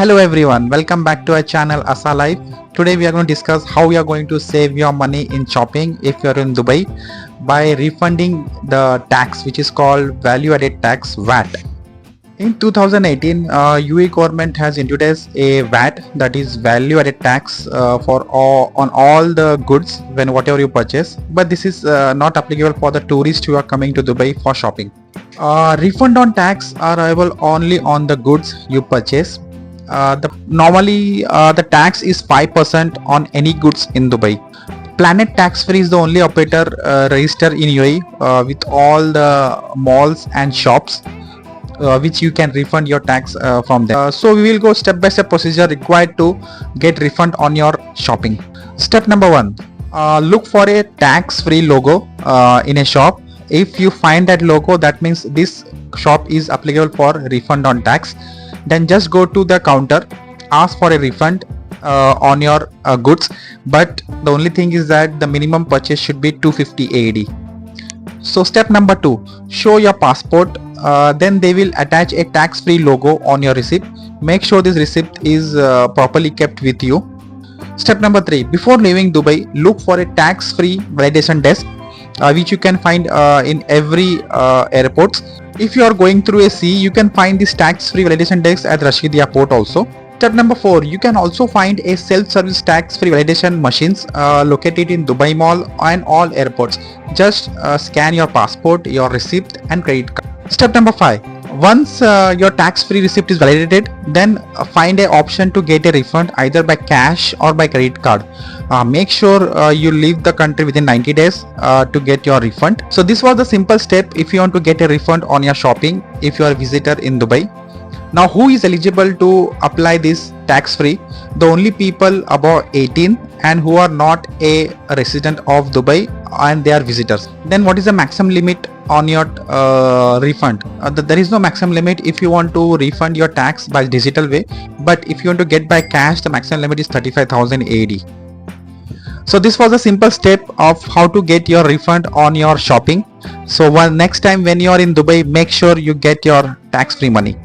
Hello everyone, welcome back to our channel Asa Life. Today we are going to discuss how you are going to save your money in shopping if you are in Dubai by refunding the tax which is called value added tax VAT. In 2018, UAE government has introduced a VAT, that is value added tax on all the goods when whatever you purchase, but this is not applicable for the tourists who are coming to Dubai for shopping. Refund on tax are available only on the goods you purchase. Normally the tax is 5% on any goods in Dubai. Planet Tax Free is the only operator registered in UAE with all the malls and shops which you can refund your tax from them. So we will go step by step procedure required to get refund on your shopping. Step number 1, look for a tax free logo in a shop. If you find that logo, that means this shop is applicable for refund on tax. Then just go to the counter, ask for a refund on your goods, but the only thing is that the minimum purchase should be 250 AED. So step number 2, show your passport. Then they will attach a tax-free logo on your receipt. Make sure this receipt is properly kept with you. Step number 3, before leaving Dubai, look for a tax-free validation desk which you can find in every airports. If you are going through a sea, you can find this tax-free validation desk at Rashid Port also. Step number 4, you can also find a self-service tax-free validation machines located in Dubai Mall and all airports. Just scan your passport, your receipt and credit card. Step number 5, once your tax-free receipt is validated, then find an option to get a refund either by cash or by credit card. Make sure you leave the country within 90 days to get your refund. So this was the simple step if you want to get a refund on your shopping if you are a visitor in Dubai. Now who is eligible to apply this tax free? The only people above 18 and who are not a resident of Dubai and they are visitors. Then what is the maximum limit on your refund? There is no maximum limit if you want to refund your tax by digital way, but if you want to get by cash, the maximum limit is 35,000 AED. So this was a simple step of how to get your refund on your shopping. So next time when you are in Dubai, make sure you get your tax free money.